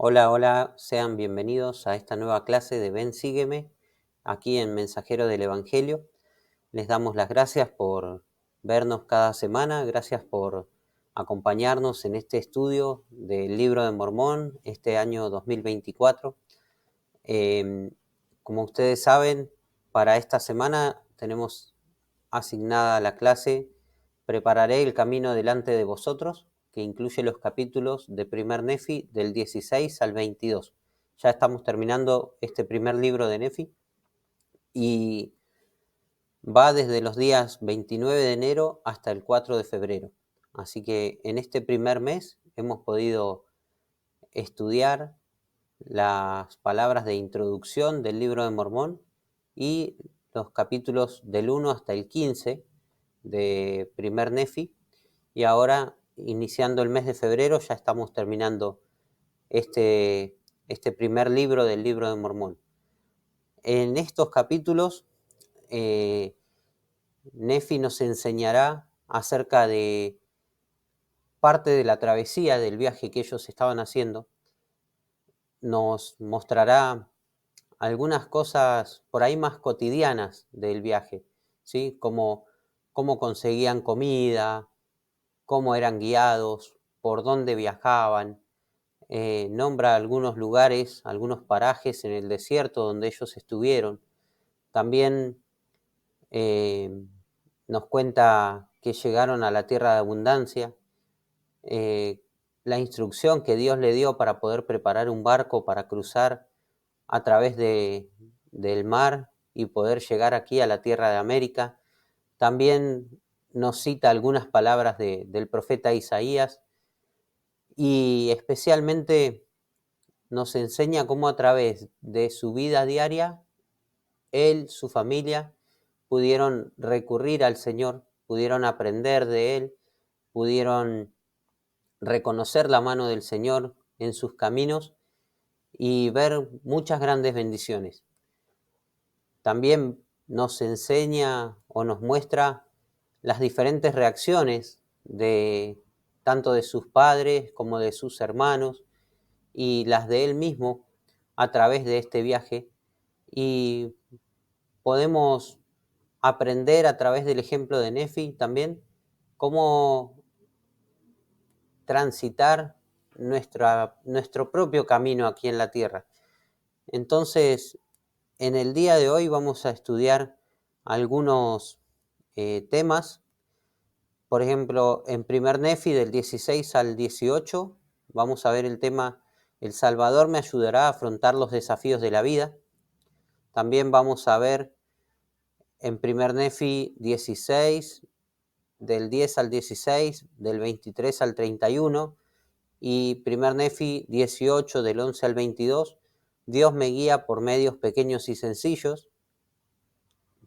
Hola, hola, sean bienvenidos a esta nueva clase de Ven, sígueme, aquí en Mensajero del Evangelio. Les damos las gracias por vernos cada semana, gracias por acompañarnos en este estudio del Libro de Mormón, este año 2024. Eh, Como ustedes saben, para esta semana tenemos asignada la clase Prepararé el camino delante de vosotros, que incluye los capítulos de Primer Nefi del 16 al 22. Ya estamos terminando este primer libro de Nefi y va desde los días 29 de enero hasta el 4 de febrero. Así que en este primer mes hemos podido estudiar las palabras de introducción del libro de Mormón y los capítulos del 1 hasta el 15 de Primer Nefi, y ahora, iniciando el mes de febrero, ya estamos terminando este primer libro del libro de Mormón. En estos capítulos, eh, Nefi nos enseñará acerca de parte de la travesía del viaje que ellos estaban haciendo. Nos mostrará algunas cosas por ahí más cotidianas del viaje, ¿sí? Como cómo conseguían comida, cómo eran guiados, por dónde viajaban. Nombra algunos lugares, algunos parajes en el desierto donde ellos estuvieron. También eh, nos cuenta que llegaron a la tierra de abundancia, eh, la instrucción que Dios le dio para poder preparar un barco para cruzar a través del mar y poder llegar aquí a la tierra de América. También nos cita algunas palabras del profeta Isaías y especialmente nos enseña cómo a través de su vida diaria, él, su familia, pudieron recurrir al Señor, pudieron aprender de Él, pudieron reconocer la mano del Señor en sus caminos y ver muchas grandes bendiciones. También nos enseña o nos muestra las diferentes reacciones de tanto de sus padres como de sus hermanos y las de él mismo a través de este viaje, y podemos aprender a través del ejemplo de Nefi también cómo transitar nuestro propio camino aquí en la tierra. Entonces, en el día de hoy vamos a estudiar algunos temas. Por ejemplo, en primer Nefi del 16 al 18 vamos a ver el tema El Salvador me ayudará a afrontar los desafíos de la vida. También vamos a ver en primer Nefi 16 del 10 al 16, del 23 al 31, y primer Nefi 18 del 11 al 22, Dios me guía por medios pequeños y sencillos.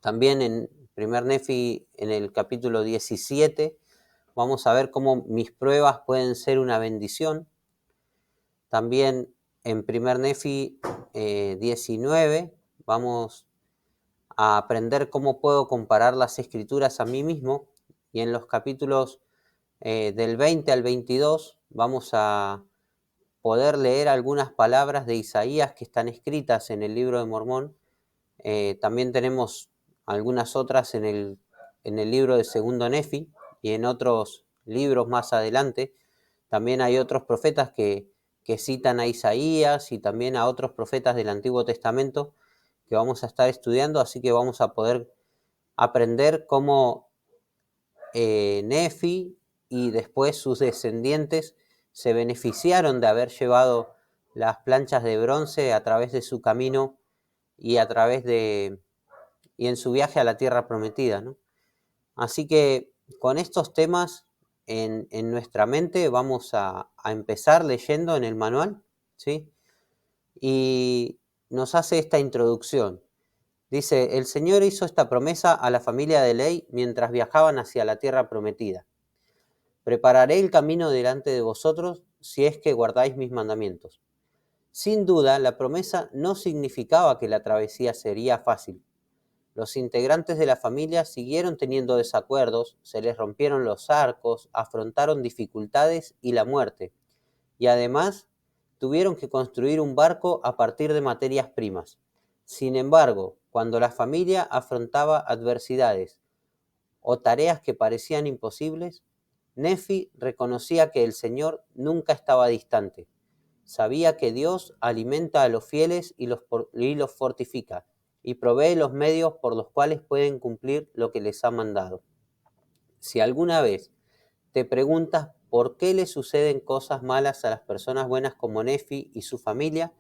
También en primer Nefi, en el capítulo 17, vamos a ver cómo mis pruebas pueden ser una bendición. También en primer Nefi 19 vamos a aprender cómo puedo comparar las escrituras a mí mismo, y en los capítulos del 20 al 22 vamos a poder leer algunas palabras de Isaías que están escritas en el libro de Mormón. También tenemos algunas otras en el libro de segundo Nefi y en otros libros más adelante. También hay otros profetas que citan a Isaías y también a otros profetas del Antiguo Testamento que vamos a estar estudiando, así que vamos a poder aprender cómo Nefi y después sus descendientes se beneficiaron de haber llevado las planchas de bronce a través de su camino y a través y en su viaje a la tierra prometida, ¿no? Así que con estos temas en nuestra mente vamos a empezar leyendo en el manual, ¿sí? Y nos hace esta introducción. Dice, el Señor hizo esta promesa a la familia de Ley mientras viajaban hacia la tierra prometida. Prepararé el camino delante de vosotros si es que guardáis mis mandamientos. Sin duda, la promesa no significaba que la travesía sería fácil. Los integrantes de la familia siguieron teniendo desacuerdos, se les rompieron los arcos, afrontaron dificultades y la muerte, y además tuvieron que construir un barco a partir de materias primas. Sin embargo, cuando la familia afrontaba adversidades o tareas que parecían imposibles, Nefi reconocía que el Señor nunca estaba distante. Sabía que Dios alimenta a los fieles y los fortifica, y provee los medios por los cuales pueden cumplir lo que les ha mandado. Si alguna vez te preguntas por qué le suceden cosas malas a las personas buenas como Nefi y su familia,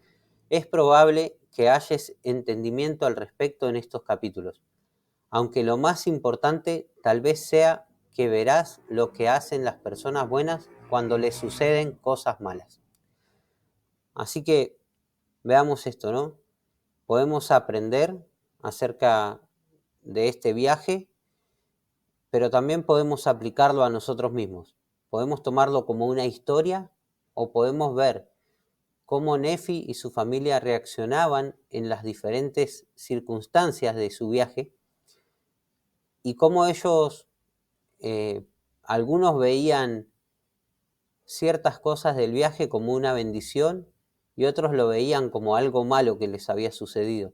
es probable que hayas entendimiento al respecto en estos capítulos. Aunque lo más importante tal vez sea que verás lo que hacen las personas buenas cuando les suceden cosas malas. Así que veamos esto, ¿no? Podemos aprender acerca de este viaje, pero también podemos aplicarlo a nosotros mismos. Podemos tomarlo como una historia o podemos ver cómo Nefi y su familia reaccionaban en las diferentes circunstancias de su viaje y cómo ellos, algunos veían ciertas cosas del viaje como una bendición y otros lo veían como algo malo que les había sucedido,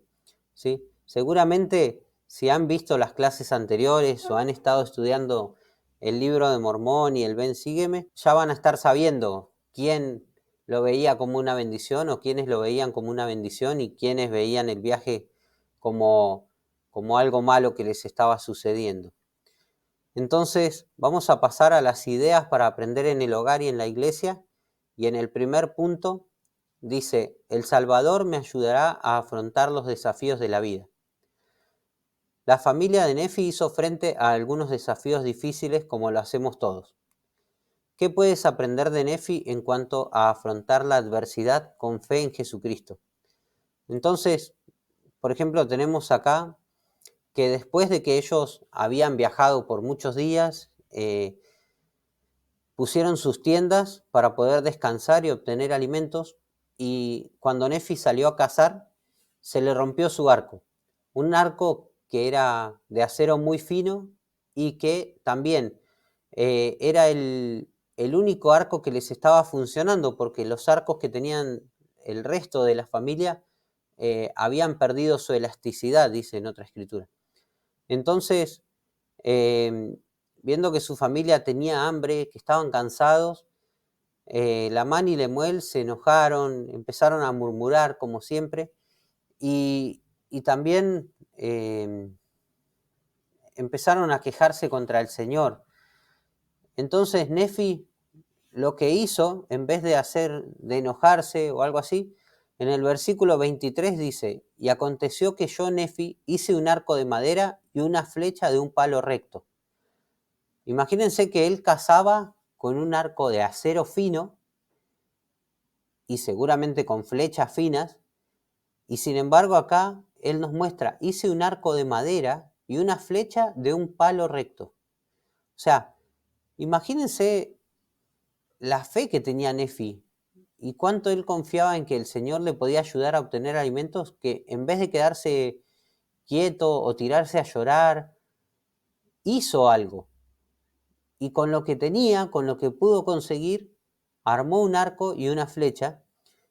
¿sí? Seguramente si han visto las clases anteriores o han estado estudiando el libro de Mormón y el Ven Sígueme, ya van a estar sabiendo quién lo veía como una bendición o quiénes lo veían como una bendición y quiénes veían el viaje como algo malo que les estaba sucediendo. Entonces, vamos a pasar a las ideas para aprender en el hogar y en la iglesia. Y en el primer punto dice, el Salvador me ayudará a afrontar los desafíos de la vida. La familia de Nefi hizo frente a algunos desafíos difíciles como lo hacemos todos. ¿Qué puedes aprender de Nefi en cuanto a afrontar la adversidad con fe en Jesucristo? Entonces, por ejemplo, tenemos acá que después de que ellos habían viajado por muchos días, pusieron sus tiendas para poder descansar y obtener alimentos, y cuando Nefi salió a cazar, se le rompió su arco. Un arco que era de acero muy fino y que también era el único arco que les estaba funcionando, porque los arcos que tenían el resto de la familia habían perdido su elasticidad, dice en otra escritura. Entonces, viendo que su familia tenía hambre, que estaban cansados, Lamán y Lemuel se enojaron, empezaron a murmurar como siempre y también empezaron a quejarse contra el Señor. Entonces Nefi lo que hizo, en vez de enojarse o algo así, en el versículo 23 dice, y aconteció que yo, Nefi, hice un arco de madera y una flecha de un palo recto. Imagínense que él cazaba con un arco de acero fino y seguramente con flechas finas, y sin embargo acá él nos muestra, hice un arco de madera y una flecha de un palo recto. O sea, imagínense la fe que tenía Nefi y cuánto él confiaba en que el Señor le podía ayudar a obtener alimentos, que en vez de quedarse quieto o tirarse a llorar, hizo algo. Y con lo que tenía, con lo que pudo conseguir, armó un arco y una flecha,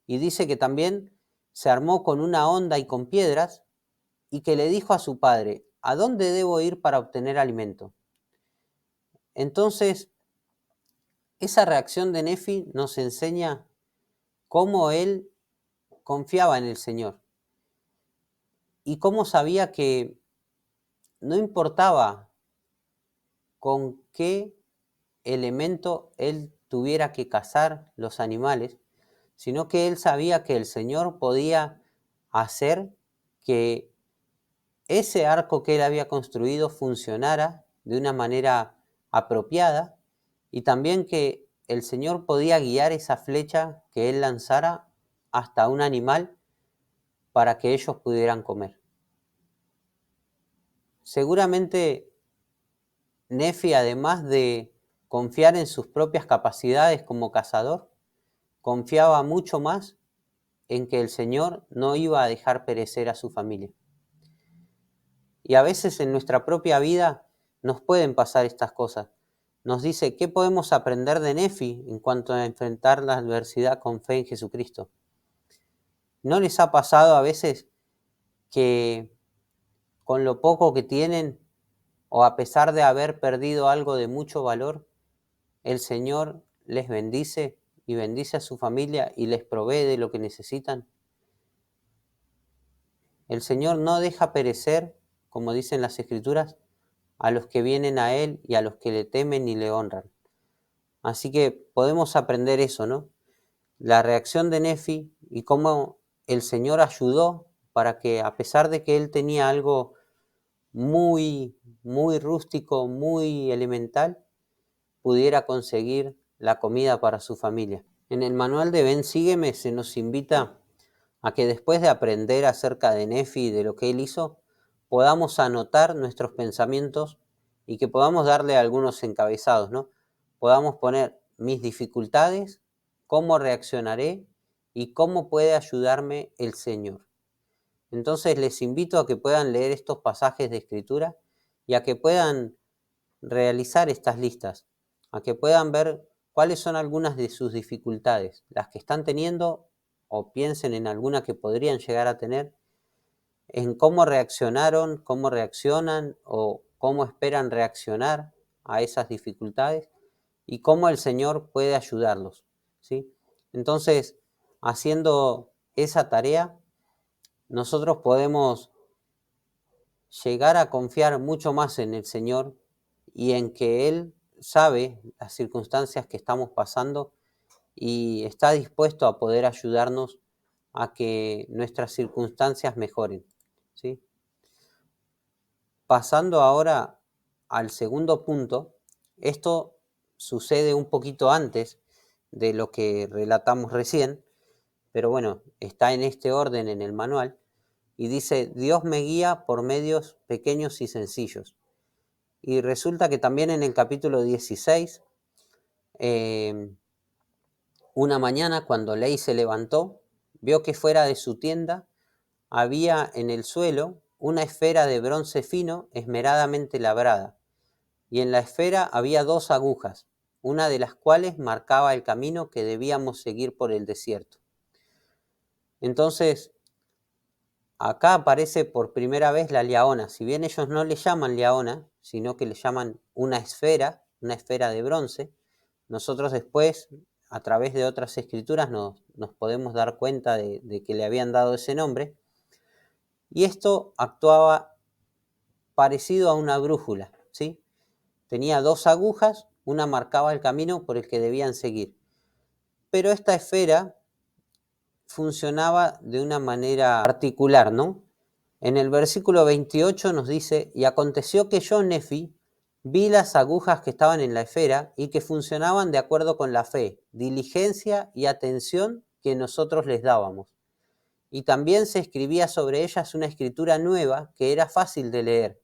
y dice que también se armó con una honda y con piedras, y que le dijo a su padre, ¿a dónde debo ir para obtener alimento? Entonces, esa reacción de Nefi nos enseña cómo él confiaba en el Señor y cómo sabía que no importaba con qué elemento él tuviera que cazar los animales, sino que él sabía que el Señor podía hacer que ese arco que él había construido funcionara de una manera apropiada y también que el Señor podía guiar esa flecha que él lanzara hasta un animal para que ellos pudieran comer. Seguramente Nefi, además de confiar en sus propias capacidades como cazador, confiaba mucho más en que el Señor no iba a dejar perecer a su familia. Y a veces en nuestra propia vida nos pueden pasar estas cosas. nos dice qué podemos aprender de Nefi en cuanto a enfrentar la adversidad con fe en Jesucristo. ¿No les ha pasado a veces que con lo poco que tienen, o a pesar de haber perdido algo de mucho valor, el Señor les bendice y bendice a su familia y les provee de lo que necesitan? El Señor no deja perecer, como dicen las Escrituras, a los que vienen a Él y a los que le temen y le honran. Así que podemos aprender eso, ¿no? La reacción de Nefi y cómo el Señor ayudó para que, a pesar de que él tenía algo muy, muy rústico, muy elemental, pudiera conseguir la comida para su familia. En el manual de Ven, Sígueme se nos invita a que después de aprender acerca de Nefi y de lo que él hizo, podamos anotar nuestros pensamientos y que podamos darle algunos encabezados, ¿no? Podamos poner mis dificultades, cómo reaccionaré y cómo puede ayudarme el Señor. Entonces les invito a que puedan leer estos pasajes de Escritura y a que puedan realizar estas listas, a que puedan ver cuáles son algunas de sus dificultades, las que están teniendo, o piensen en alguna que podrían llegar a tener, en cómo reaccionaron, cómo reaccionan o cómo esperan reaccionar a esas dificultades y cómo el Señor puede ayudarlos, ¿sí? Entonces, haciendo esa tarea, nosotros podemos llegar a confiar mucho más en el Señor y en que Él sabe las circunstancias que estamos pasando y está dispuesto a poder ayudarnos a que nuestras circunstancias mejoren, ¿sí? Pasando ahora al segundo punto, esto sucede un poquito antes de lo que relatamos recién, pero bueno, está en este orden en el manual, y dice: Dios me guía por medios pequeños y sencillos. Y resulta que también en el capítulo 16, una mañana cuando Ley se levantó, vio que fuera de su tienda había en el suelo una esfera de bronce fino esmeradamente labrada, y en la esfera había 2 agujas, una de las cuales marcaba el camino que debíamos seguir por el desierto. Entonces, acá aparece por primera vez la liaona. Si bien ellos no le llaman liaona, sino que le llaman una esfera de bronce, nosotros después, a través de otras escrituras, nos podemos dar cuenta de que le habían dado ese nombre. Y esto actuaba parecido a una brújula, ¿sí? Tenía 2 agujas, una marcaba el camino por el que debían seguir. Pero esta esfera funcionaba de una manera particular, ¿no? En el versículo 28 nos dice: y aconteció que yo, Nefi, vi las agujas que estaban en la esfera y que funcionaban de acuerdo con la fe, diligencia y atención que nosotros les dábamos. Y también se escribía sobre ellas una escritura nueva que era fácil de leer,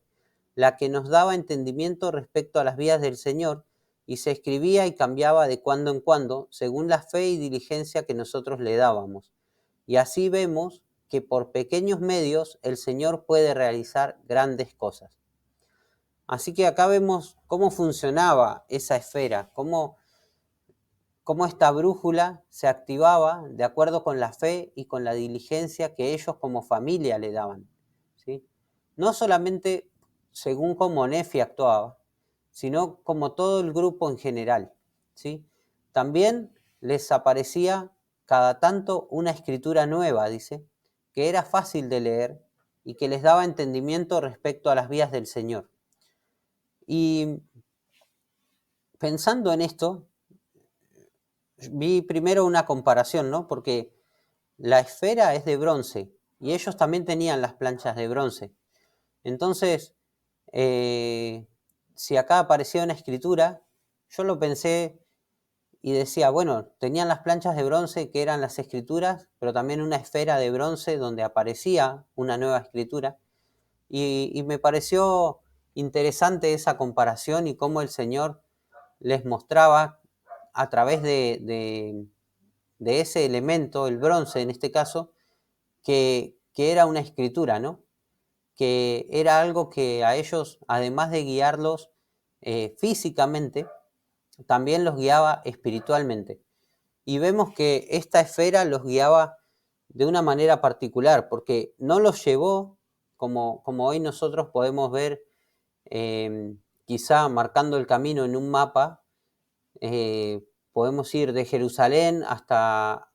la que nos daba entendimiento respecto a las vías del Señor, y se escribía y cambiaba de cuando en cuando, según la fe y diligencia que nosotros le dábamos. Y así vemos que por pequeños medios el Señor puede realizar grandes cosas. Así que acá vemos cómo funcionaba esa esfera, cómo esta brújula se activaba de acuerdo con la fe y con la diligencia que ellos como familia le daban, ¿sí? No solamente según cómo Nefi actuaba, sino como todo el grupo en general, ¿sí? También les aparecía cada tanto una escritura nueva, dice, que era fácil de leer y que les daba entendimiento respecto a las vías del Señor. Y pensando en esto, vi primero una comparación, ¿no? Porque la esfera es de bronce y ellos también tenían las planchas de bronce. Entonces, si acá aparecía una escritura, yo lo pensé y decía, bueno, tenían las planchas de bronce que eran las escrituras, pero también una esfera de bronce donde aparecía una nueva escritura. Y me pareció interesante esa comparación y cómo el Señor les mostraba a través de ese elemento, el bronce en este caso, que era una escritura, ¿no? Que era algo que a ellos, además de guiarlos físicamente, también los guiaba espiritualmente. Y vemos que esta esfera los guiaba de una manera particular, porque no los llevó como hoy nosotros podemos ver, quizá marcando el camino en un mapa. Podemos ir de Jerusalén hasta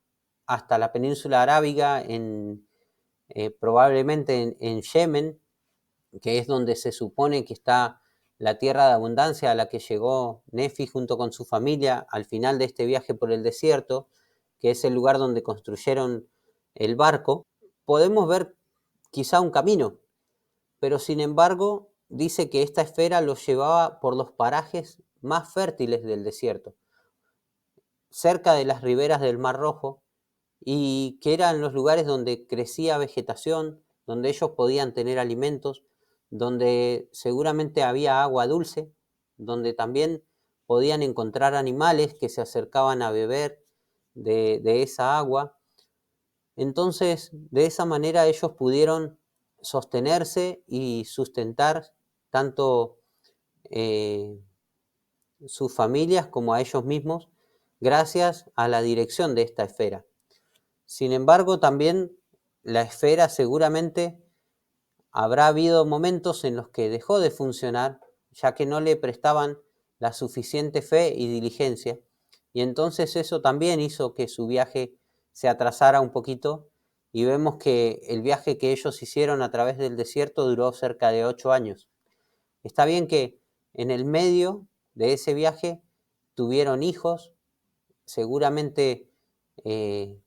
la península arábiga, probablemente en Yemen, que es donde se supone que está la tierra de abundancia a la que llegó Nefi junto con su familia al final de este viaje por el desierto, que es el lugar donde construyeron el barco. Podemos ver quizá un camino, pero sin embargo dice que esta esfera los llevaba por los parajes más fértiles del desierto, cerca de las riberas del Mar Rojo, y que eran los lugares donde crecía vegetación, donde ellos podían tener alimentos, donde seguramente había agua dulce, donde también podían encontrar animales que se acercaban a beber de esa agua. Entonces, de esa manera ellos pudieron sostenerse y sustentar tanto eh, sus familias como a ellos mismos, gracias a la dirección de esta esfera. Sin embargo, también la esfera seguramente habrá habido momentos en los que dejó de funcionar, ya que no le prestaban la suficiente fe y diligencia, y entonces eso también hizo que su viaje se atrasara un poquito, y vemos que el viaje que ellos hicieron a través del desierto duró cerca de 8 años. Está bien que en el medio de ese viaje tuvieron hijos, seguramente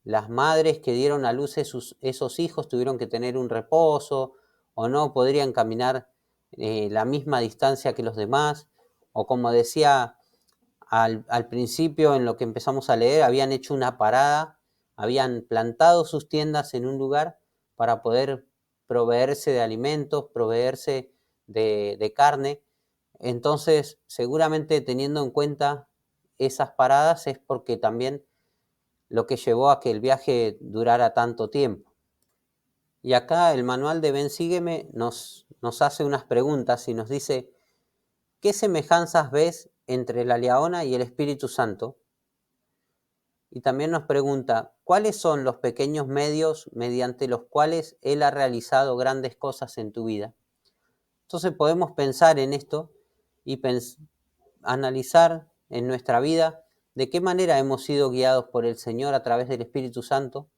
las madres que dieron a luz esos hijos tuvieron que tener un reposo, o no podrían caminar la misma distancia que los demás, o como decía al principio en lo que empezamos a leer, habían hecho una parada, habían plantado sus tiendas en un lugar para poder proveerse de alimentos, proveerse de carne. Entonces, seguramente teniendo en cuenta esas paradas es porque también lo que llevó a que el viaje durara tanto tiempo. Y acá el manual de Ven Sígueme nos hace unas preguntas y nos dice: ¿qué semejanzas ves entre la leona y el Espíritu Santo? Y también nos pregunta: ¿cuáles son los pequeños medios mediante los cuales Él ha realizado grandes cosas en tu vida? Entonces podemos pensar en esto y analizar en nuestra vida de qué manera hemos sido guiados por el Señor a través del Espíritu Santo,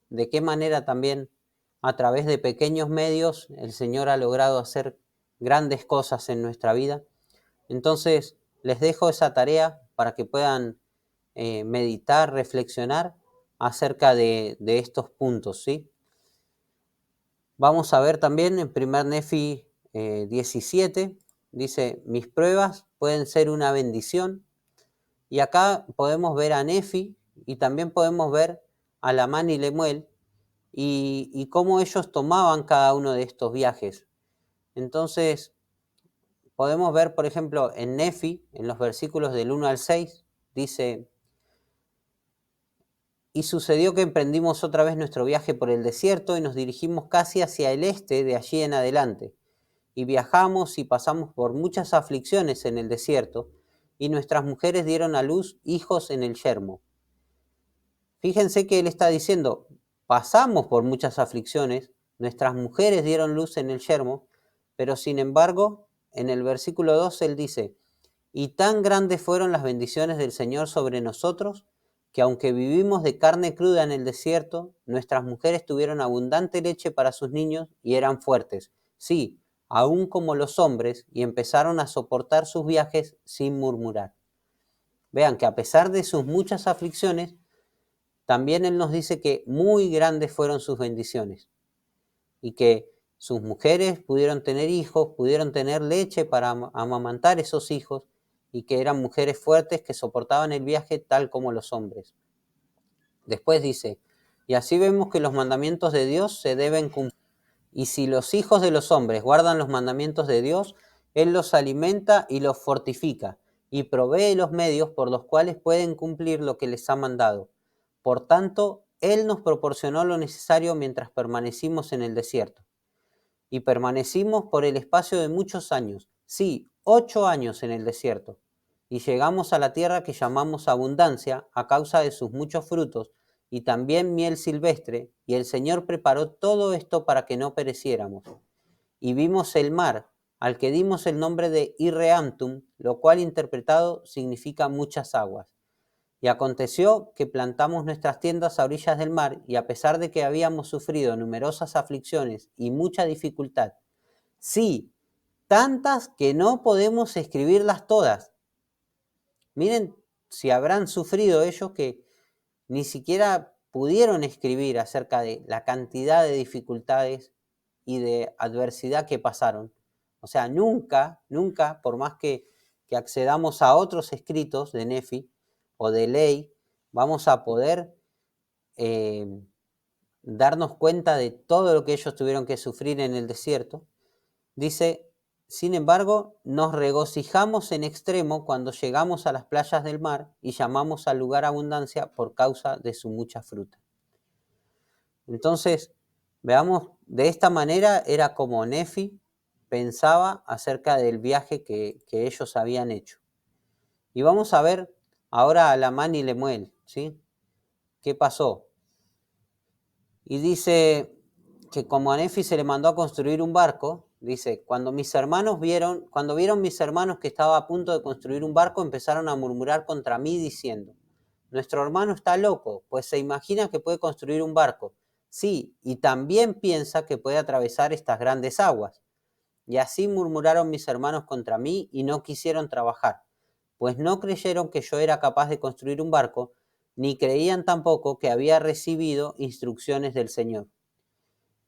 de qué manera también a través de pequeños medios el Señor ha logrado hacer grandes cosas en nuestra vida. Entonces les dejo esa tarea para que puedan meditar, reflexionar acerca de estos puntos, ¿sí? Vamos a ver también en 1 Nefi 17, dice: mis pruebas pueden ser una bendición. Y acá podemos ver a Nefi y también podemos ver a Lamán y Lemuel, y cómo ellos tomaban cada uno de estos viajes. Entonces, podemos ver, por ejemplo, en Nefi, en los versículos del 1 al 6, dice: y sucedió que emprendimos otra vez nuestro viaje por el desierto y nos dirigimos casi hacia el este de allí en adelante. Y viajamos y pasamos por muchas aflicciones en el desierto, y nuestras mujeres dieron a luz hijos en el yermo. Fíjense que él está diciendo: pasamos por muchas aflicciones, nuestras mujeres dieron luz en el yermo, pero sin embargo, en el versículo 2 él dice: y tan grandes fueron las bendiciones del Señor sobre nosotros, que aunque vivimos de carne cruda en el desierto, nuestras mujeres tuvieron abundante leche para sus niños y eran fuertes, sí, aún como los hombres, y empezaron a soportar sus viajes sin murmurar. Vean que a pesar de sus muchas aflicciones, también él nos dice que muy grandes fueron sus bendiciones, y que sus mujeres pudieron tener hijos, pudieron tener leche para amamantar esos hijos, y que eran mujeres fuertes que soportaban el viaje tal como los hombres. Después dice: y así vemos que los mandamientos de Dios se deben cumplir. Y si los hijos de los hombres guardan los mandamientos de Dios, Él los alimenta y los fortifica, y provee los medios por los cuales pueden cumplir lo que les ha mandado. Por tanto, Él nos proporcionó lo necesario mientras permanecimos en el desierto. Y permanecimos por el espacio de muchos años, sí, 8 años en el desierto. y llegamos a la tierra que llamamos abundancia a causa de sus muchos frutos, y también miel silvestre, y el Señor preparó todo esto para que no pereciéramos. Y vimos el mar, al que dimos el nombre de Irreantum, lo cual interpretado significa muchas aguas. Y aconteció que plantamos nuestras tiendas a orillas del mar, y a pesar de que habíamos sufrido numerosas aflicciones y mucha dificultad, sí, tantas que no podemos escribirlas todas. Miren si habrán sufrido ellos que ni siquiera pudieron escribir acerca de la cantidad de dificultades y de adversidad que pasaron. O sea, nunca, por más que accedamos a otros escritos de Nefi o de ley, vamos a poder eh, darnos cuenta de todo lo que ellos tuvieron que sufrir en el desierto. Dice, sin embargo, nos regocijamos en extremo cuando llegamos a las playas del mar y llamamos al lugar abundancia por causa de su mucha fruta. Entonces, veamos, de esta manera era como Nefi pensaba acerca del viaje que ellos habían hecho. Y vamos a ver ahora a Lamán y Lemuel, ¿sí? ¿Qué pasó? Y dice que como a Nefi se le mandó a construir un barco, dice, cuando vieron mis hermanos que estaba a punto de construir un barco, empezaron a murmurar contra mí diciendo, nuestro hermano está loco, pues se imagina que puede construir un barco. Sí, y también piensa que puede atravesar estas grandes aguas. Y así murmuraron mis hermanos contra mí y no quisieron trabajar, pues no creyeron que yo era capaz de construir un barco, ni creían tampoco que había recibido instrucciones del Señor.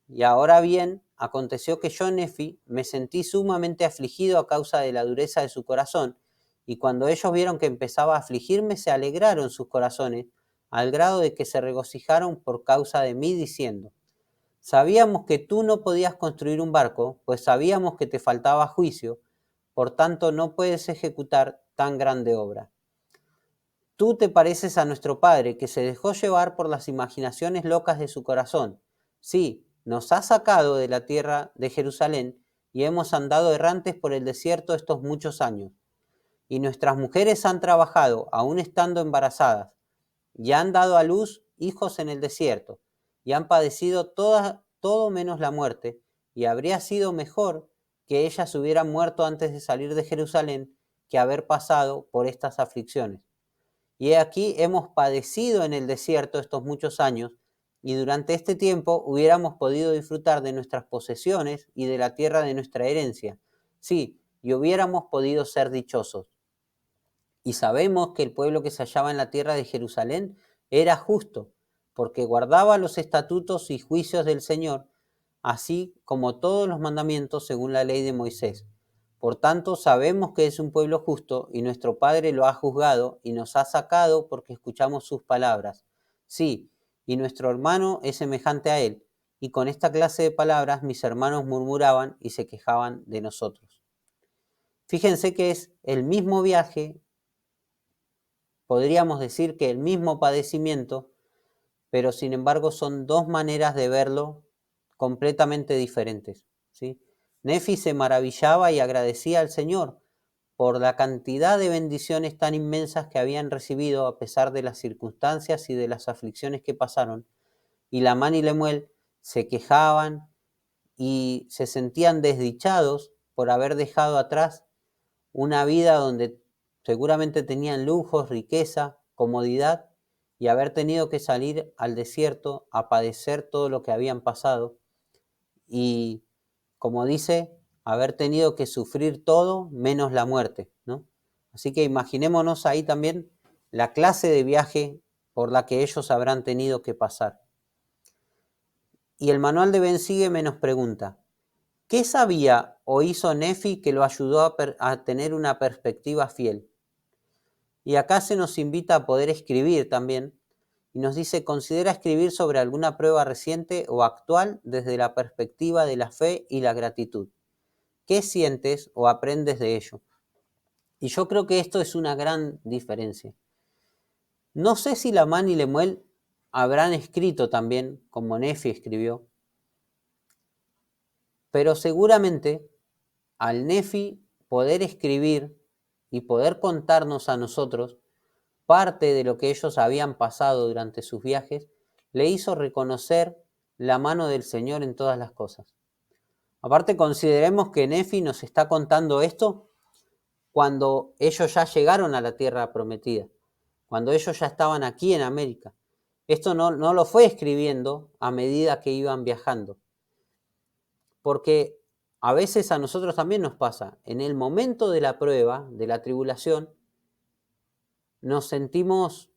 Y ahora bien, aconteció que yo, Nefi, me sentí sumamente afligido a causa de la dureza de su corazón, y cuando ellos vieron que empezaba a afligirme, se alegraron sus corazones, al grado de que se regocijaron por causa de mí, diciendo, sabíamos que tú no podías construir un barco, pues sabíamos que te faltaba juicio, por tanto no puedes ejecutar tan grande obra. Tú te pareces a nuestro padre, que se dejó llevar por las imaginaciones locas de su corazón. Sí, nos ha sacado de la tierra de Jerusalén y hemos andado errantes por el desierto estos muchos años. Y nuestras mujeres han trabajado, aún estando embarazadas, y han dado a luz hijos en el desierto, y han padecido todo menos la muerte, y habría sido mejor que ellas hubieran muerto antes de salir de Jerusalén que haber pasado por estas aflicciones. Y he aquí hemos padecido en el desierto estos muchos años, y durante este tiempo hubiéramos podido disfrutar de nuestras posesiones y de la tierra de nuestra herencia. Sí, y hubiéramos podido ser dichosos. Y sabemos que el pueblo que se hallaba en la tierra de Jerusalén era justo, porque guardaba los estatutos y juicios del Señor, así como todos los mandamientos según la ley de Moisés. Por tanto, sabemos que es un pueblo justo, y nuestro Padre lo ha juzgado y nos ha sacado porque escuchamos sus palabras. Sí, y nuestro hermano es semejante a él, y con esta clase de palabras mis hermanos murmuraban y se quejaban de nosotros. Fíjense que es el mismo viaje, podríamos decir que el mismo padecimiento, pero sin embargo son dos maneras de verlo completamente diferentes, ¿sí? Nefi se maravillaba y agradecía al Señor por la cantidad de bendiciones tan inmensas que habían recibido a pesar de las circunstancias y de las aflicciones que pasaron, y Lamán y Lemuel se quejaban y se sentían desdichados por haber dejado atrás una vida donde seguramente tenían lujos, riqueza, comodidad, y haber tenido que salir al desierto a padecer todo lo que habían pasado. Y como dice, haber tenido que sufrir todo menos la muerte, ¿no? Así que imaginémonos ahí también la clase de viaje por la que ellos habrán tenido que pasar. Y el manual de Ben Sígueme nos pregunta, ¿qué sabía o hizo Nefi que lo ayudó a tener una perspectiva fiel? Y acá se nos invita a poder escribir también, y nos dice, considera escribir sobre alguna prueba reciente o actual desde la perspectiva de la fe y la gratitud. ¿Qué sientes o aprendes de ello? Y yo creo que esto es una gran diferencia. No sé si Lamán y Lemuel habrán escrito también, como Nefi escribió, pero seguramente al Nefi poder escribir y poder contarnos a nosotros parte de lo que ellos habían pasado durante sus viajes, le hizo reconocer la mano del Señor en todas las cosas. Aparte, consideremos que Nefi nos está contando esto cuando ellos ya llegaron a la tierra prometida, cuando ellos ya estaban aquí en América. Esto no lo fue escribiendo a medida que iban viajando, porque a veces a nosotros también nos pasa, en el momento de la prueba, de la tribulación, nos sentimos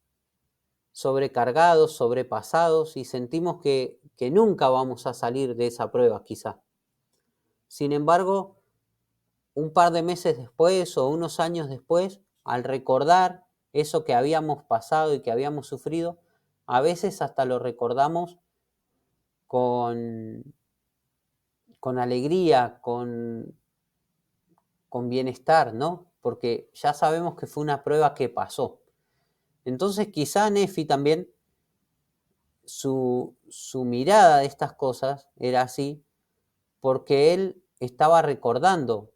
sobrecargados, sobrepasados y sentimos que nunca vamos a salir de esa prueba quizá. Sin embargo, un par de meses después o unos años después, al recordar eso que habíamos pasado y que habíamos sufrido, a veces hasta lo recordamos con alegría, con bienestar, ¿no? Porque ya sabemos que fue una prueba que pasó. Entonces quizá Nefi también, su mirada de estas cosas era así, porque él estaba recordando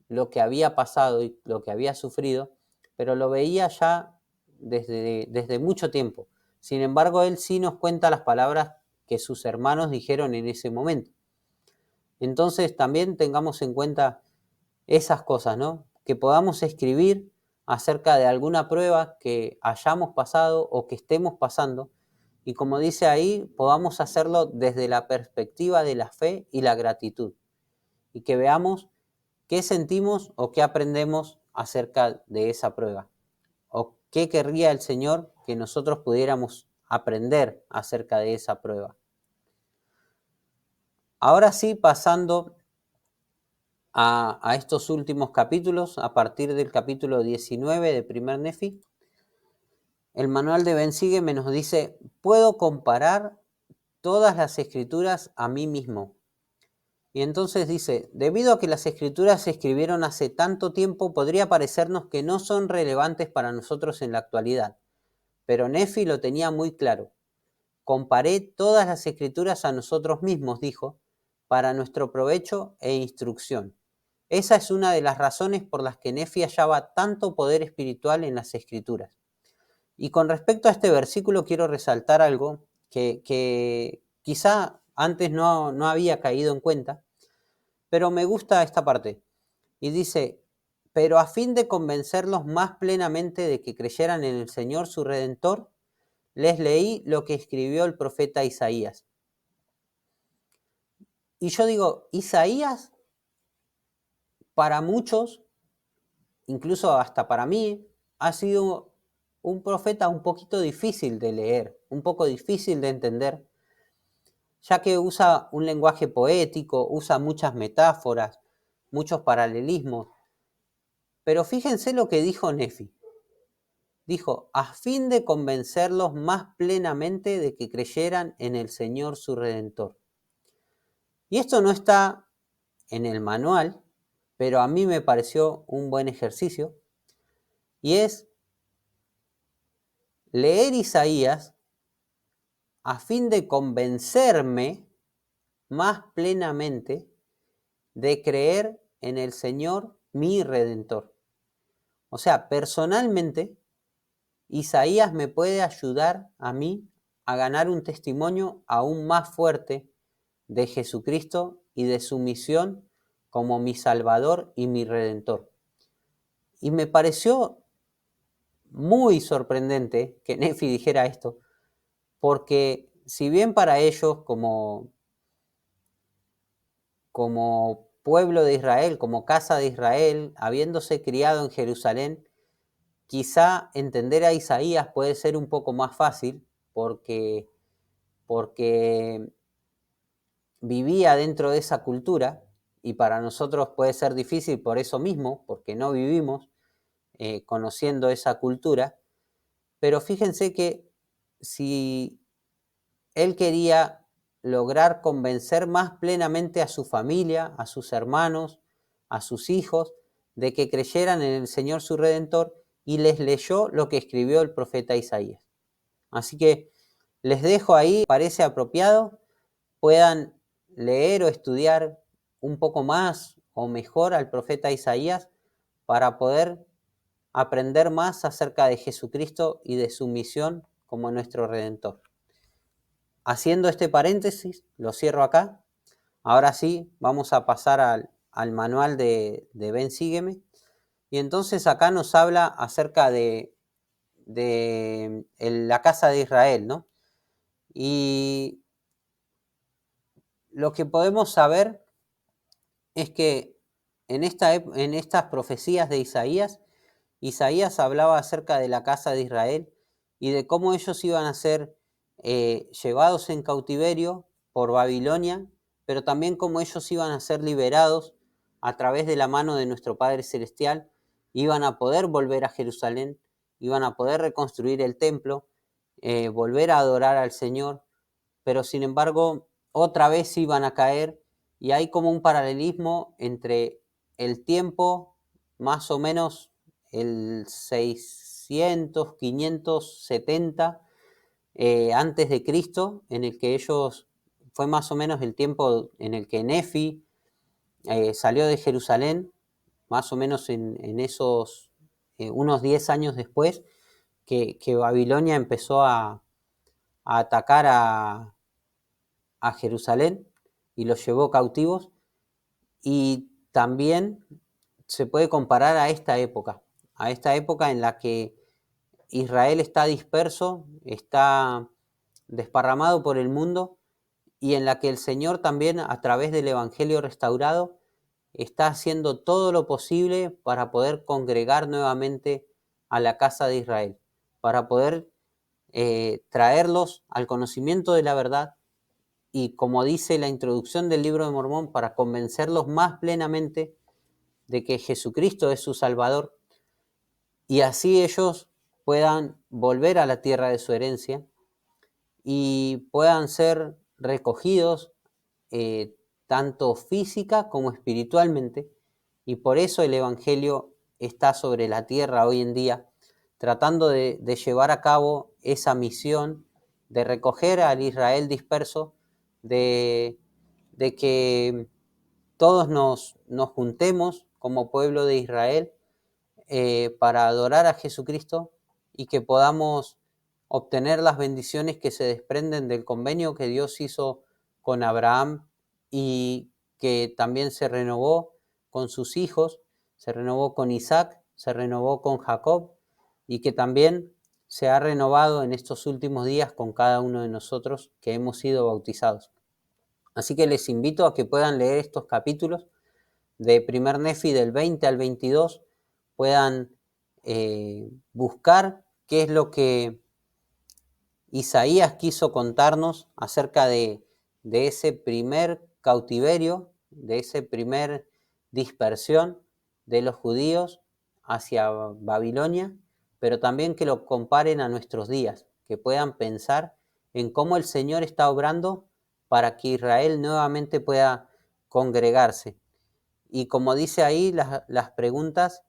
lo que había pasado y lo que había sufrido, pero lo veía ya desde mucho tiempo. Sin embargo, él sí nos cuenta las palabras que sus hermanos dijeron en ese momento. Entonces también tengamos en cuenta esas cosas, ¿no? Que podamos escribir acerca de alguna prueba que hayamos pasado o que estemos pasando, y como dice ahí, podamos hacerlo desde la perspectiva de la fe y la gratitud, y que veamos qué sentimos o qué aprendemos acerca de esa prueba, o qué querría el Señor que nosotros pudiéramos aprender acerca de esa prueba. Ahora sí, pasando a estos últimos capítulos, a partir del capítulo 19 de Primer Nefi, el manual de Ben Sígueme nos dice: puedo comparar todas las escrituras a mí mismo. Y entonces dice: debido a que las escrituras se escribieron hace tanto tiempo, podría parecernos que no son relevantes para nosotros en la actualidad, pero Nefi lo tenía muy claro. Comparé todas las escrituras a nosotros mismos, dijo, para nuestro provecho e instrucción. Esa es una de las razones por las que Nefi hallaba tanto poder espiritual en las escrituras. Y con respecto a este versículo quiero resaltar algo que quizá antes no había caído en cuenta, pero me gusta esta parte. Y dice: pero a fin de convencerlos más plenamente de que creyeran en el Señor su Redentor, les leí lo que escribió el profeta Isaías. Y yo digo, Isaías, para muchos, incluso hasta para mí, ha sido un profeta un poquito difícil de leer, un poco difícil de entender, ya que usa un lenguaje poético, usa muchas metáforas, muchos paralelismos. Pero fíjense lo que dijo Nefi. Dijo: a fin de convencerlos más plenamente de que creyeran en el Señor su Redentor. Y esto no está en el manual, pero a mí me pareció un buen ejercicio, y es leer Isaías a fin de convencerme más plenamente de creer en el Señor mi Redentor. O sea, personalmente, Isaías me puede ayudar a mí a ganar un testimonio aún más fuerte de Jesucristo y de su misión como mi Salvador y mi Redentor. Y me pareció muy sorprendente que Nefi dijera esto, porque si bien para ellos como pueblo de Israel, como casa de Israel, habiéndose criado en Jerusalén, quizá entender a Isaías puede ser un poco más fácil, porque vivía dentro de esa cultura, y para nosotros puede ser difícil por eso mismo, porque no vivimos conociendo esa cultura. Pero fíjense que si él quería lograr convencer más plenamente a su familia, a sus hermanos, a sus hijos, de que creyeran en el Señor su Redentor, y les leyó lo que escribió el profeta Isaías. Así que les dejo ahí, parece apropiado, puedan leer o estudiar un poco más o mejor al profeta Isaías para poder aprender más acerca de Jesucristo y de su misión como nuestro Redentor. Haciendo este paréntesis, lo cierro acá. Ahora sí, vamos a pasar al manual de Ven, sígueme. Y entonces acá nos habla acerca de la casa de Israel, ¿no? Y lo que podemos saber es que en estas profecías de Isaías, Isaías hablaba acerca de la casa de Israel y de cómo ellos iban a ser llevados en cautiverio por Babilonia, pero también cómo ellos iban a ser liberados a través de la mano de nuestro Padre Celestial, iban a poder volver a Jerusalén, iban a poder reconstruir el templo, volver a adorar al Señor, pero sin embargo otra vez iban a caer, y hay como un paralelismo entre el tiempo más o menos el 600, 570 antes de Cristo, en el que ellos, fue más o menos el tiempo en el que Nefi salió de Jerusalén, más o menos en esos unos 10 años después, que Babilonia empezó a atacar a Jerusalén y los llevó cautivos. Y también se puede comparar a esta época en la que Israel está disperso, está desparramado por el mundo, y en la que el Señor también, a través del Evangelio restaurado, está haciendo todo lo posible para poder congregar nuevamente a la casa de Israel, para poder traerlos al conocimiento de la verdad, y, como dice la introducción del Libro de Mormón, para convencerlos más plenamente de que Jesucristo es su Salvador, y así ellos puedan volver a la tierra de su herencia y puedan ser recogidos eh, tanto física como espiritualmente. Y por eso el Evangelio está sobre la tierra hoy en día, tratando de llevar a cabo esa misión de recoger al Israel disperso, de, de que todos nos juntemos como pueblo de Israel para adorar a Jesucristo, y que podamos obtener las bendiciones que se desprenden del convenio que Dios hizo con Abraham, y que también se renovó con sus hijos, se renovó con Isaac, se renovó con Jacob, y que también se ha renovado en estos últimos días con cada uno de nosotros que hemos sido bautizados. Así que les invito a que puedan leer estos capítulos de Primer Nefi del 20 al 22, puedan buscar qué es lo que Isaías quiso contarnos acerca de ese primer cautiverio, de ese primer dispersión de los judíos hacia Babilonia, pero también que lo comparen a nuestros días, que puedan pensar en cómo el Señor está obrando para que Israel nuevamente pueda congregarse. Y como dice ahí las preguntas,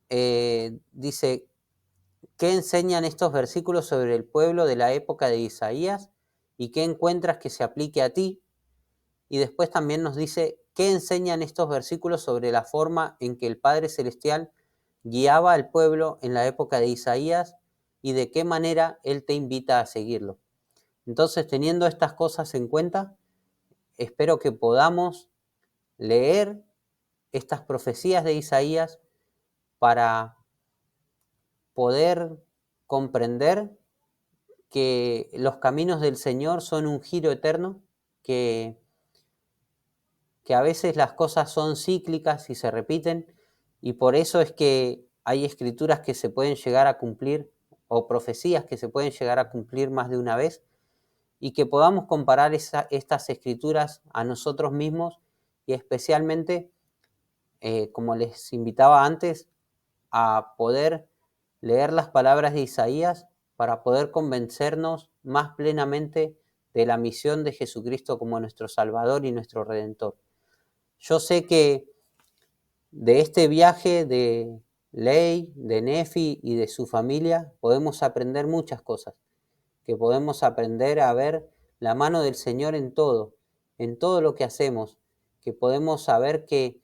dice, ¿qué enseñan estos versículos sobre el pueblo de la época de Isaías? ¿Y qué encuentras que se aplique a ti? Y después también nos dice, ¿qué enseñan estos versículos sobre la forma en que el Padre Celestial guiaba al pueblo en la época de Isaías, y de qué manera Él te invita a seguirlo? Entonces, teniendo estas cosas en cuenta, espero que podamos leer estas profecías de Isaías para poder comprender que los caminos del Señor son un giro eterno, que, que a veces las cosas son cíclicas y se repiten, y por eso es que hay escrituras que se pueden llegar a cumplir, o profecías que se pueden llegar a cumplir más de una vez, y que podamos comparar estas escrituras a nosotros mismos, y especialmente, como les invitaba antes, a poder leer las palabras de Isaías para poder convencernos más plenamente de la misión de Jesucristo como nuestro Salvador y nuestro Redentor. Yo sé que de este viaje de Ley, de Nefi y de su familia podemos aprender muchas cosas, que podemos aprender a ver la mano del Señor en todo lo que hacemos, que podemos saber que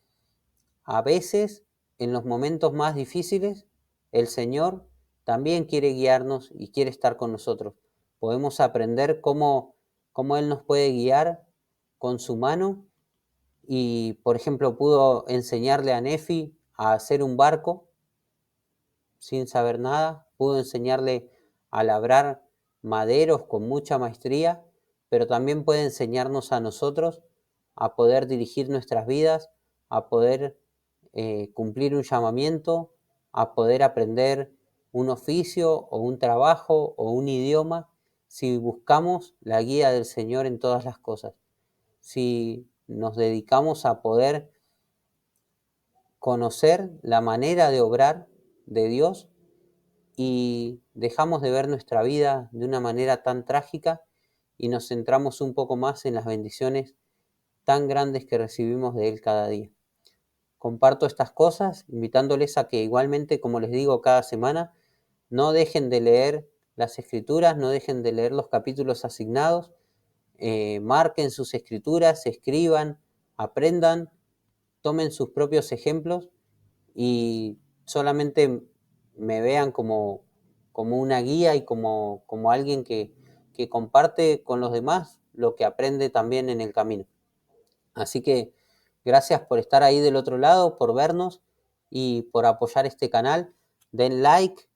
a veces, en los momentos más difíciles, el Señor también quiere guiarnos y quiere estar con nosotros. Podemos aprender cómo Él nos puede guiar con su mano y, por ejemplo, pudo enseñarle a Nefi a hacer un barco sin saber nada, pudo enseñarle a labrar maderos con mucha maestría, pero también puede enseñarnos a nosotros a poder dirigir nuestras vidas, a poder cumplir un llamamiento, a poder aprender un oficio o un trabajo o un idioma, si buscamos la guía del Señor en todas las cosas, si nos dedicamos a poder conocer la manera de obrar de Dios y dejamos de ver nuestra vida de una manera tan trágica y nos centramos un poco más en las bendiciones tan grandes que recibimos de Él cada día. Comparto estas cosas, invitándoles a que igualmente, como les digo cada semana, no dejen de leer las escrituras, no dejen de leer los capítulos asignados, marquen sus escrituras, escriban, aprendan, tomen sus propios ejemplos y solamente me vean como una guía y como alguien que comparte con los demás lo que aprende también en el camino. Así que gracias por estar ahí del otro lado, por vernos y por apoyar este canal. Den like,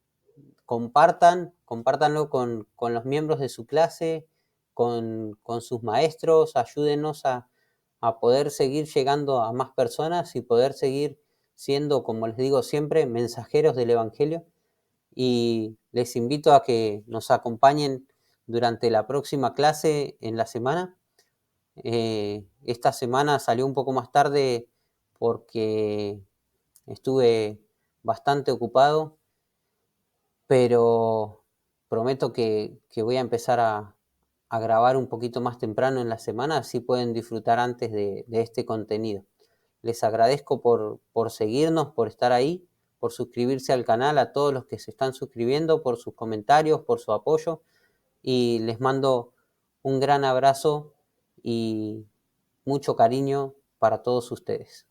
compártanlo con los miembros de su clase, con sus maestros, ayúdenos a poder seguir llegando a más personas y poder seguir siendo, como les digo siempre, mensajeros del Evangelio. Y les invito a que nos acompañen durante la próxima clase en la semana. Esta semana salió un poco más tarde porque estuve bastante ocupado, pero prometo que voy a empezar a grabar un poquito más temprano en la semana, así pueden disfrutar antes de este contenido. Les agradezco por seguirnos, por estar ahí, por suscribirse al canal, a todos los que se están suscribiendo, por sus comentarios, por su apoyo, y les mando un gran abrazo y mucho cariño para todos ustedes.